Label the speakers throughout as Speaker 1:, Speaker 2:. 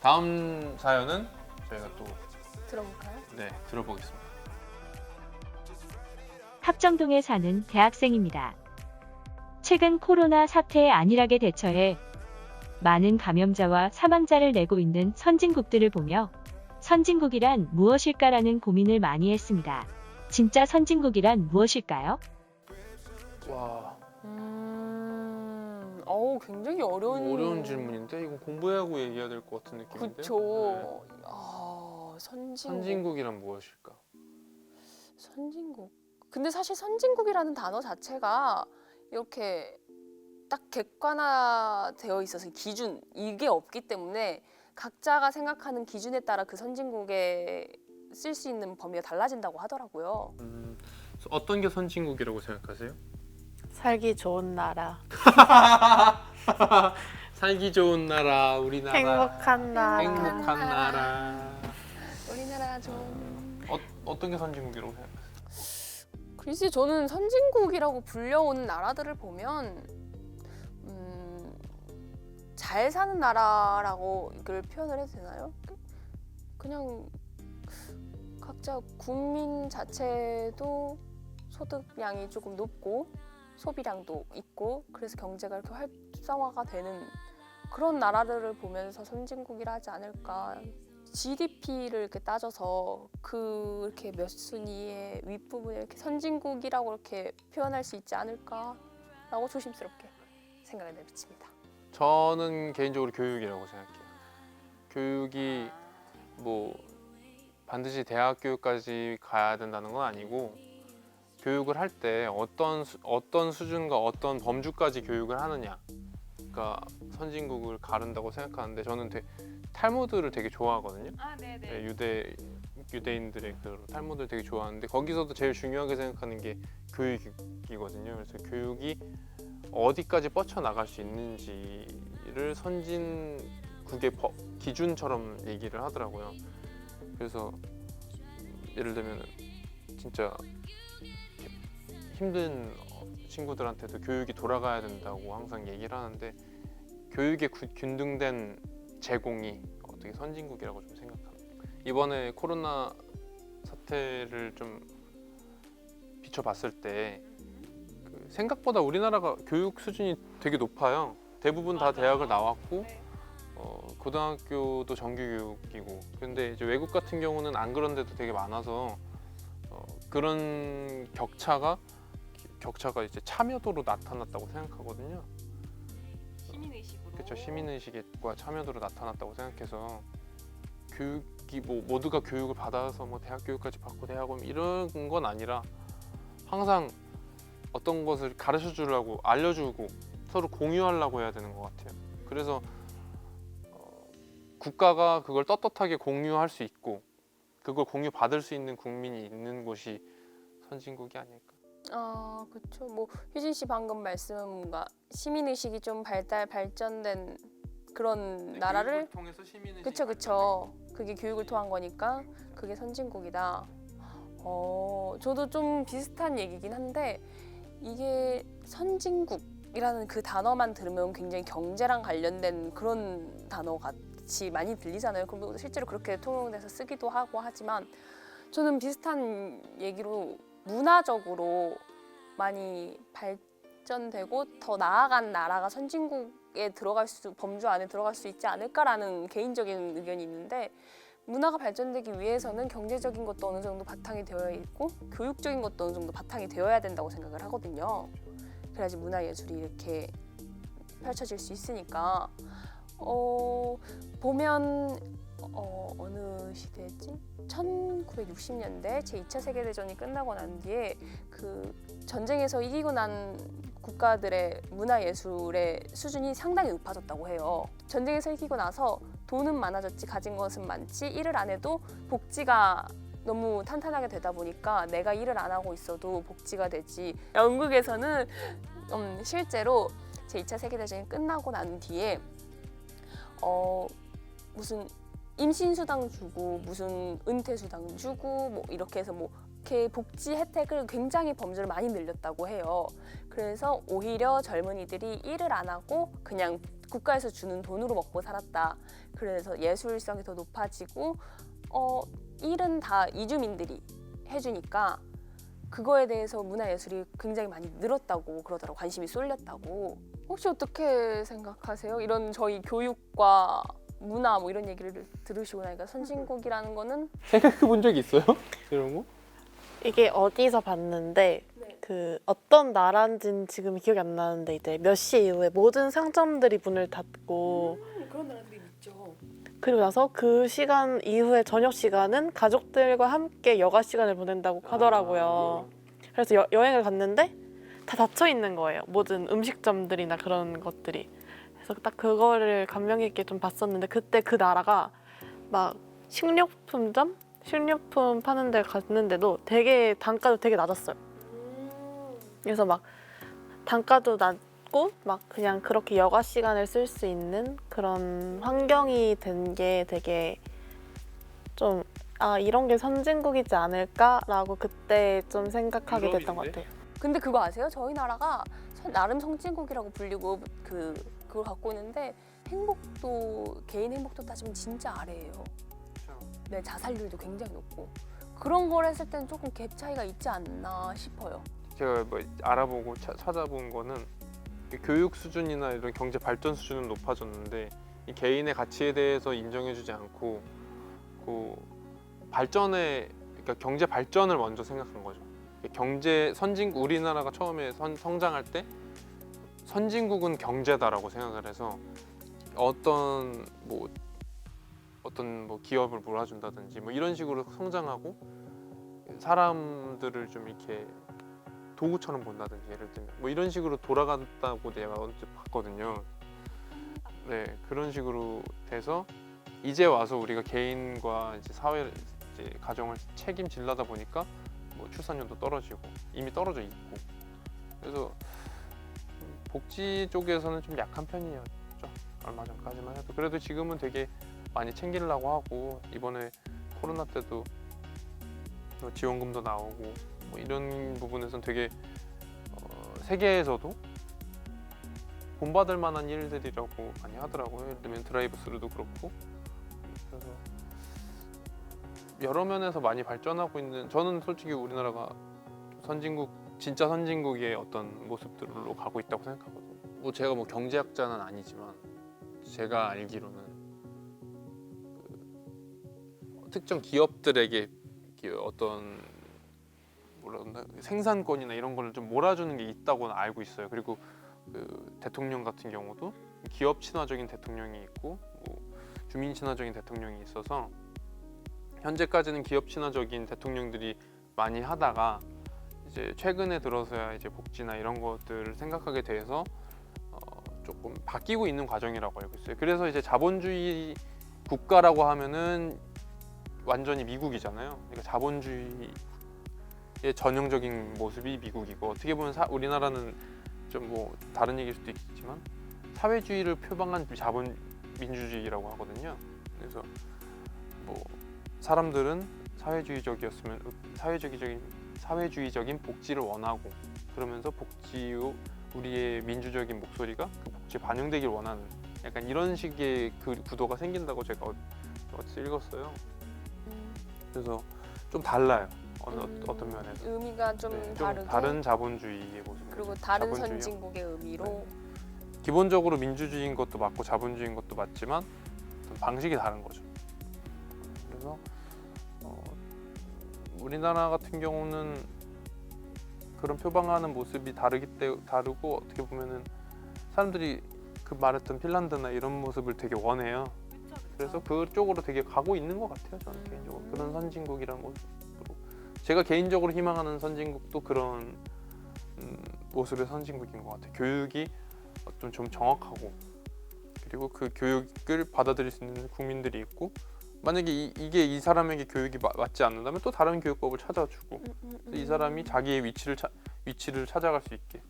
Speaker 1: 다음 사연은 저희가 또
Speaker 2: 들어볼까요?
Speaker 1: 들어보겠습니다.
Speaker 3: 합정동에 사는 대학생입니다. 최근 코로나 사태에 안일하게 대처해 많은 감염자와 사망자를 내고 있는 선진국들을 보며 선진국이란 무엇일까라는 고민을 많이 했습니다. 진짜 선진국이란 무엇일까요?
Speaker 1: 와,
Speaker 2: 굉장히 어려운
Speaker 1: 질문인데 이거 공부하고 얘기해야 될 것 같은 느낌인데.
Speaker 2: 그쵸.
Speaker 1: 선진국이란 무엇일까?
Speaker 2: 선진국. 근데 사실 선진국이라는 단어 자체가 이렇게 딱 객관화되어 있어서 기준 이게 없기 때문에 각자가 생각하는 기준에 따라 그 선진국에 쓸 수 있는 범위가 달라진다고 하더라고요.
Speaker 1: 어떤 게 선진국이라고 생각하세요?
Speaker 4: 살기 좋은 나라,
Speaker 1: 살기 좋은 나라, 우리나라.
Speaker 4: 행복한 나라.
Speaker 1: 행복한 나라.
Speaker 2: 우리나라 좀
Speaker 1: 어떤 게 선진국이라고 생각하세요?
Speaker 2: 글쎄 저는 선진국이라고 불려온 나라들을 보면 잘 사는 나라라고 이걸 표현을 해도 되나요? 그냥 각자 국민 자체도 소득량이 조금 높고 소비량도 있고 그래서 경제가 이렇게 활성화가 되는 그런 나라들을 보면서 선진국이라 하지 않을까. GDP를 이렇게 따져서 이렇게 몇 순위의 윗부분에 이렇게 선진국이라고 이렇게 표현할 수 있지 않을까라고 조심스럽게 생각을 내비칩니다.
Speaker 1: 저는 개인적으로 교육이라고 생각해요. 교육이 뭐 반드시 대학 교육까지 가야 된다는 건 아니고 교육을 할 때 어떤 수준과 어떤 범주까지 교육을 하느냐가 선진국을 가른다고 생각하는데 저는 탈무드를 되게 좋아하거든요. 네, 유대인들의 그 탈무드를 되게 좋아하는데 거기서도 제일 중요하게 생각하는 게 교육이거든요. 그래서 교육이 어디까지 뻗쳐나갈 수 있는지를 선진국의 기준처럼 얘기를 하더라고요. 그래서 예를 들면 진짜 힘든 친구들한테도 교육이 돌아가야 된다고 항상 얘기를 하는데 교육의 균등된 제공이 어떻게 선진국이라고 좀 생각합니다. 이번에 코로나 사태를 좀 비춰봤을 때 생각보다 우리나라가 교육 수준이 되게 높아요. 대부분 다 대학을 나왔고 고등학교도 정규 교육이고 근데 이제 외국 같은 경우는 안 그런 데도 되게 많아서 그런 격차가 이제 참여도로 나타났다고 생각하거든요.
Speaker 2: 시민의식으로.
Speaker 1: 그렇죠. 시민의식과 참여도로 나타났다고 생각해서 교육이 뭐 모두가 교육을 받아서 뭐 대학 교육까지 받고 대학원 이런 건 아니라 항상 어떤 것을 가르쳐 주려고 알려주고 서로 공유하려고 해야 되는 것 같아요. 그래서 국가가 그걸 떳떳하게 공유할 수 있고 그걸 공유받을 수 있는 국민이 있는 곳이 선진국이 아닐까.
Speaker 2: 그렇죠. 뭐 효진 씨 방금 말씀과 시민의식이 좀 발전된 그런 나라를
Speaker 1: 통해서 시민의식이
Speaker 2: 그쵸. 그게 교육을 통한 거니까 그게 선진국이다. 저도 좀 비슷한 얘기긴 한데 이게 선진국이라는 그 단어만 들으면 굉장히 경제랑 관련된 그런 단어 같이 많이 들리잖아요. 그럼 실제로 그렇게 통용돼서 쓰기도 하고 하지만 저는 비슷한 얘기로 문화적으로 많이 발전되고 더 나아간 나라가 선진국에 범주 안에 들어갈 수 있지 않을까라는 개인적인 의견이 있는데 문화가 발전되기 위해서는 경제적인 것도 어느 정도 바탕이 되어 있고 교육적인 것도 어느 정도 바탕이 되어야 된다고 생각을 하거든요. 그래야지 문화예술이 이렇게 펼쳐질 수 있으니까 보면 어느 시대였지? 1960년대 제2차 세계대전이 끝나고 난 뒤에 그 전쟁에서 이기고 난 국가들의 문화예술의 수준이 상당히 높아졌다고 해요. 전쟁에서 이기고 나서 돈은 많아졌지 가진 것은 많지 일을 안 해도 복지가 너무 탄탄하게 되다 보니까 내가 일을 안 하고 있어도 복지가 되지. 영국에서는 실제로 제2차 세계대전이 끝나고 난 뒤에 무슨 임신수당 주고 무슨 은퇴수당 주고 뭐 이렇게 해서 뭐 이렇게 복지 혜택을 굉장히 범주를 많이 늘렸다고 해요. 그래서 오히려 젊은이들이 일을 안 하고 그냥 국가에서 주는 돈으로 먹고 살았다. 그래서 예술성이 더 높아지고 일은 다 이주민들이 해주니까 그거에 대해서 문화예술이 굉장히 많이 늘었다고 그러더라고. 관심이 쏠렸다고. 혹시 어떻게 생각하세요? 이런 저희 교육과 문화 뭐 이런 얘기를 들으시고 나니까 선진국이라는 거는
Speaker 1: 생각해 본 적이 있어요? 이런 거?
Speaker 4: 이게 어디서 봤는데
Speaker 2: 네.
Speaker 4: 그 어떤 나라인지는 지금 기억이 안 나는데 이제 몇 시 이후에 모든 상점들이 문을 닫고
Speaker 2: 그런 나라들이 있죠.
Speaker 4: 그리고 나서 그 시간 이후에 저녁 시간은 가족들과 함께 여가 시간을 보낸다고 하더라고요. 그래서 여행을 갔는데 다 닫혀 있는 거예요. 모든 음식점들이나 그런 것들이. 그래서 딱 그거를 감명 깊게 좀 봤었는데 그때 그 나라가 막 식료품점? 식료품 파는 데 갔는데도 되게 단가도 되게 낮았어요. 그래서 막 단가도 낮고 막 그냥 그렇게 여가 시간을 쓸 수 있는 그런 환경이 된 게 되게 좀 이런 게 선진국이지 않을까라고 그때 좀 생각하게 됐던 것
Speaker 1: 유럽인데?
Speaker 4: 같아요.
Speaker 2: 근데 그거 아세요? 저희 나라가 나름 선진국이라고 불리고 그걸 갖고 있는데 행복도 개인 행복도 따지면 진짜 아래예요. 네, 자살률도 굉장히 높고 그런 걸 했을 때는 조금 갭 차이가 있지 않나 싶어요.
Speaker 1: 제가 뭐 알아보고 찾아본 거는 이 교육 수준이나 이런 경제 발전 수준은 높아졌는데 이 개인의 가치에 대해서 인정해주지 않고 그 발전에 그러니까 경제 발전을 먼저 생각한 거죠. 경제 선진국 우리나라가 처음에 성장할 때 선진국은 경제다라고 생각을 해서 어떤 뭐 기업을 몰아준다든지 뭐 이런 식으로 성장하고 사람들을 좀 이렇게 도구처럼 본다든지 예를 들면 뭐 이런 식으로 돌아간다고 내가 언제 봤거든요. 네, 그런 식으로 돼서 이제 와서 우리가 개인과 이제 사회 이제 가정을 책임질라다 보니까 뭐 출산율도 떨어지고 이미 떨어져 있고 그래서 복지 쪽에서는 좀 약한 편이었죠. 얼마 전까지만 해도 그래도 지금은 되게 많이 챙기려고 하고 이번에 코로나 때도 뭐 지원금도 나오고 뭐 이런 부분에서는 되게 세계에서도 본받을 만한 일들이라고 많이 하더라고요. 예를 들면 드라이브스루도 그렇고 그래서 여러 면에서 많이 발전하고 있는 저는 솔직히 우리나라가 선진국 진짜 선진국의 어떤 모습들로 가고 있다고 생각하거든요. 뭐 제가 뭐 경제학자는 아니지만 제가 알기로는 특정 기업들에게 어떤 뭐라 그러나 생산권이나 이런 거를 좀 몰아주는 게 있다고는 알고 있어요. 그리고 그 대통령 같은 경우도 기업 친화적인 대통령이 있고 뭐 주민 친화적인 대통령이 있어서 현재까지는 기업 친화적인 대통령들이 많이 하다가 이제 최근에 들어서야 이제 복지나 이런 것들을 생각하게 돼서 조금 바뀌고 있는 과정이라고 알고 있어요. 그래서 이제 자본주의 국가라고 하면은 완전히 미국이잖아요. 그러니까 자본주의의 전형적인 모습이 미국이고 어떻게 보면 우리나라는 좀 뭐 다른 얘기일 수도 있지만 사회주의를 표방한 자본민주주의라고 하거든요. 그래서 뭐 사람들은 사회주의적인 복지를 원하고 그러면서 우리의 민주적인 목소리가 그 복지에 반영되길 원하는 약간 이런 식의 그 구도가 생긴다고 제가 어디서 읽었어요. 그래서 좀 달라요. 어떤 면에서
Speaker 2: 의미가 좀
Speaker 1: 네, 좀
Speaker 2: 다르게
Speaker 1: 다른 자본주의의 모습.
Speaker 2: 그리고 다른
Speaker 1: 자본주의요.
Speaker 2: 선진국의 의미로
Speaker 1: 네. 기본적으로 민주주의인 것도 맞고 자본주의인 것도 맞지만 방식이 다른 거죠. 그래서 우리나라 같은 경우는 그런 표방하는 모습이 다르고 어떻게 보면은 사람들이 그 말했던 핀란드나 이런 모습을 되게 원해요. 그래서 그쪽으로 되게 가고 있는 것 같아요. 저는 개인적으로 그런 선진국이라는 모습으로 제가 개인적으로 희망하는 선진국도 그런 모습의 선진국인 것 같아요. 교육이 좀 정확하고 그리고 그 교육을 받아들일 수 있는 국민들이 있고 만약에 이게 이 사람에게 교육이 맞지 않는다면 또 다른 교육법을 찾아주고 이 사람이 자기의 위치를 찾아갈 수 있게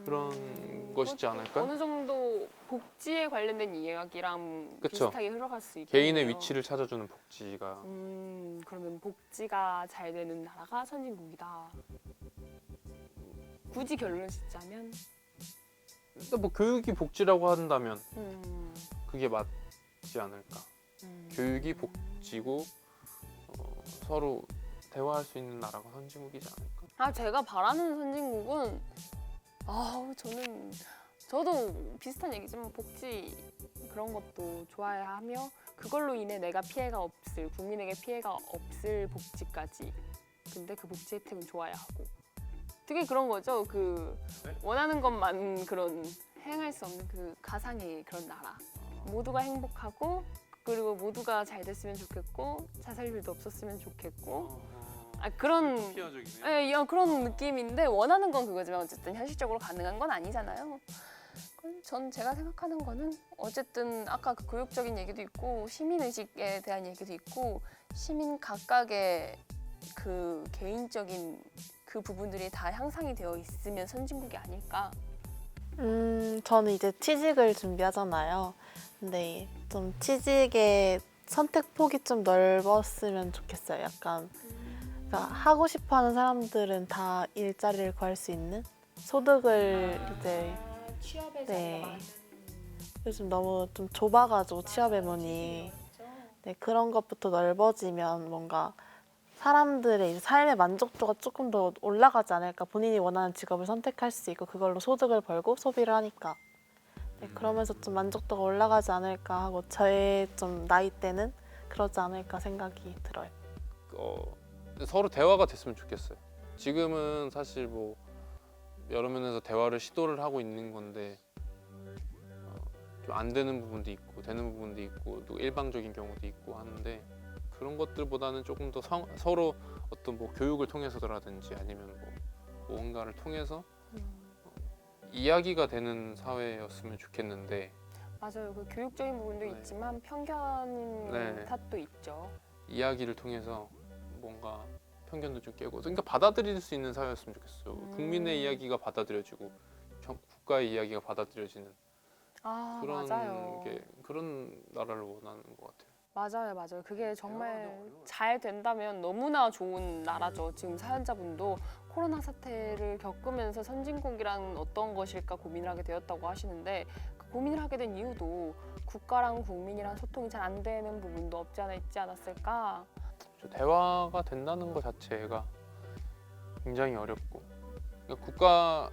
Speaker 1: 그런 것이지 않을까?
Speaker 2: 어느 정도 복지에 관련된 이야기랑
Speaker 1: 그쵸.
Speaker 2: 비슷하게 흘러갈 수 있겠네요.
Speaker 1: 개인의 위치를 찾아주는 복지가
Speaker 2: 그러면 복지가 잘 되는 나라가 선진국이다. 굳이 결론을 짓자면
Speaker 1: 근데 뭐 교육이 복지라고 한다면
Speaker 2: 음.
Speaker 1: 그게 맞지 않을까.
Speaker 2: 음.
Speaker 1: 교육이 복지고 서로 대화할 수 있는 나라가 선진국이지 않을까.
Speaker 2: 아, 제가 바라는 선진국은 저도 비슷한 얘기지만 복지 그런 것도 좋아야 하며 그걸로 인해 내가 피해가 없을 국민에게 피해가 없을 복지까지. 근데 그 복지 혜택은 좋아야 하고. 되게 그런 거죠. 그
Speaker 1: 네?
Speaker 2: 원하는 것만 그런 행할 수 없는 그 가상의 그런 나라. 모두가 행복하고 그리고 모두가 잘 됐으면 좋겠고 자살률도 없었으면 좋겠고. 그런
Speaker 1: 피아적이네요.
Speaker 2: 예, 그런 느낌인데 원하는 건 그거지만 어쨌든 현실적으로 가능한 건 아니잖아요. 전 제가 생각하는 거는 어쨌든 아까 그 교육적인 얘기도 있고 시민의식에 대한 얘기도 있고 시민 각각의 그 개인적인 그 부분들이 다 향상이 되어 있으면 선진국이 아닐까.
Speaker 4: 저는 이제 취직을 준비하잖아요. 근데 좀 취직의 선택 폭이 좀 넓었으면 좋겠어요. 약간 그러니까 하고 싶어하는 사람들은 다 일자리를 구할 수 있는 소득을 이제
Speaker 2: 취업의
Speaker 4: 네. 요즘 너무 좀 좁아가지고 취업의 문이 네, 그런 것부터 넓어지면 뭔가 사람들의 이제 삶의 만족도가 조금 더 올라가지 않을까. 본인이 원하는 직업을 선택할 수 있고 그걸로 소득을 벌고 소비를 하니까 네, 그러면서 좀 만족도가 올라가지 않을까 하고 저의 좀 나이 때는 그러지 않을까 생각이 들어요.
Speaker 1: 서로 대화가 됐으면 좋겠어요. 지금은 사실 뭐 여러 면에서 대화를 시도를 하고 있는 건데 좀 안 되는 부분도 있고 되는 부분도 있고 또 일방적인 경우도 있고 하는데 그런 것들보다는 조금 더 서로 어떤 뭐 교육을 통해서라든지 아니면 뭐 무언가를 통해서 이야기가 되는 사회였으면 좋겠는데
Speaker 2: 맞아요. 그 교육적인 부분도
Speaker 1: 네.
Speaker 2: 있지만 편견
Speaker 1: 네.
Speaker 2: 탓도 있죠.
Speaker 1: 이야기를 통해서 뭔가 편견도 좀 깨고 그러니까 받아들일 수 있는 사회였으면 좋겠어요. 국민의 이야기가 받아들여지고 국가의 이야기가 받아들여지는 그런
Speaker 2: 맞아요.
Speaker 1: 그런 나라를 원하는 것 같아요.
Speaker 2: 맞아요. 그게 정말
Speaker 1: 대화가 어려워요.
Speaker 2: 잘 된다면 너무나 좋은 나라죠. 지금 사연자분도 코로나 사태를 겪으면서 선진국이란 어떤 것일까 고민을 하게 되었다고 하시는데 그 고민을 하게 된 이유도 국가랑 국민이랑 소통이 잘 안 되는 부분도 없지 않아 있지 않았을까?
Speaker 1: 대화가 된다는 것 자체가 굉장히 어렵고 그러니까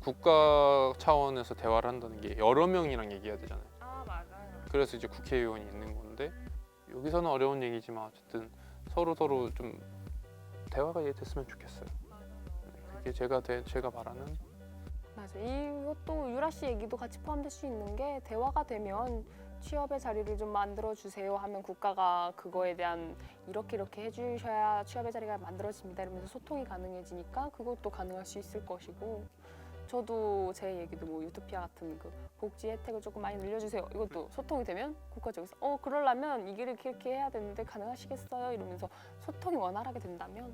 Speaker 1: 국가 차원에서 대화를 한다는 게 여러 명이랑 얘기해야 되잖아요.
Speaker 2: 맞아요.
Speaker 1: 그래서 이제 국회의원이 있는 건데 여기서는 어려운 얘기지만 어쨌든 서로 좀 대화가 됐으면 좋겠어요. 그게 제가 바라는.
Speaker 2: 맞아. 이것도 유라 씨 얘기도 같이 포함될 수 있는 게 대화가 되면 취업의 자리를 좀 만들어 주세요 하면 국가가 그거에 대한 이렇게 해주셔야 취업의 자리가 만들어집니다 이러면서 소통이 가능해지니까 그것도 가능할 수 있을 것이고 저도 제 얘기도 뭐 유토피아 같은 그 복지 혜택을 조금 많이 늘려주세요 이것도 소통이 되면 국가 쪽에서 그러려면 이 길을 이렇게 해야 되는데 가능하시겠어요 이러면서 소통이 원활하게 된다면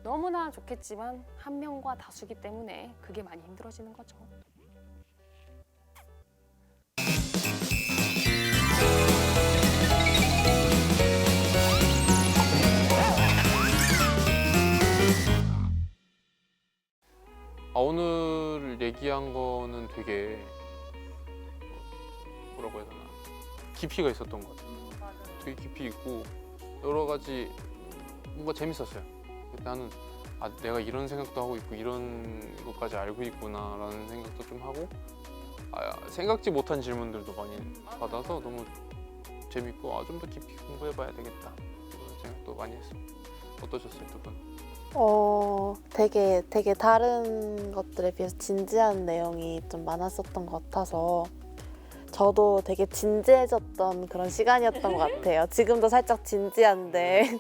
Speaker 2: 너무나 좋겠지만 한 명과 다수기 때문에 그게 많이 힘들어지는 거죠.
Speaker 1: 오늘 얘기한 거는 되게 뭐라고 해야 되나 깊이가 있었던 것 같아요. 되게 깊이 있고 여러 가지 뭔가 재밌었어요. 나는 내가 이런 생각도 하고 있고 이런 것까지 알고 있구나라는 생각도 좀 하고 생각지 못한 질문들도 많이 받아서 너무 재밌고 좀 더 깊이 공부해봐야 되겠다 이런 생각도 많이 했습니다. 어떠셨어요, 두 분?
Speaker 4: 되게 다른 것들에 비해서 진지한 내용이 좀 많았었던 것 같아서 저도 되게 진지해졌던 그런 시간이었던 것 같아요. 지금도 살짝 진지한데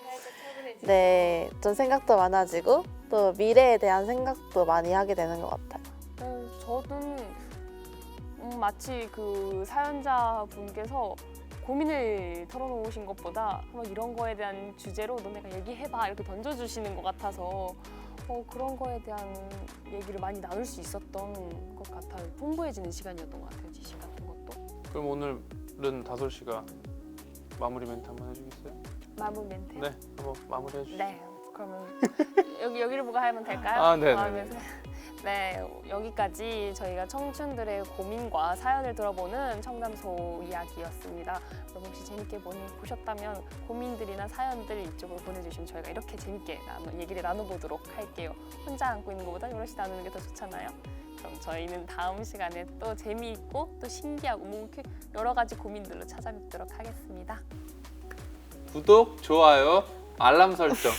Speaker 4: 네, 좀 생각도 많아지고 또 미래에 대한 생각도 많이 하게 되는 것 같아요.
Speaker 2: 저는 마치 그 사연자 분께서 고민을 털어놓으신 것보다 한번 이런 거에 대한 주제로 너네가 얘기해봐 이렇게 던져주시는 것 같아서 그런 거에 대한 얘기를 많이 나눌 수 있었던 것 같아요. 풍부해지는 시간이었던 것 같아요. 지식 같은 것도.
Speaker 1: 그럼 오늘은 다솔 씨가 마무리 멘트 한번 해주겠어요?
Speaker 2: 마무리 멘트.
Speaker 1: 네, 한번 마무리 해주시죠.
Speaker 2: 네. 그러면 여기를 보고 하면 될까요?
Speaker 1: 네.
Speaker 2: 마무리 멘트. 네, 여기까지 저희가 청춘들의 고민과 사연을 들어보는 청담소 이야기였습니다. 여러분 혹시 재밌게 보셨다면 고민들이나 사연들 이쪽으로 보내주시면 저희가 이렇게 재밌게 얘기를 나눠보도록 할게요. 혼자 안고 있는 것보다 여럿이 나누는 게 더 좋잖아요. 그럼 저희는 다음 시간에 또 재미있고 또 신기하고 뭐 여러 가지 고민들로 찾아뵙도록 하겠습니다.
Speaker 1: 구독, 좋아요, 알람 설정.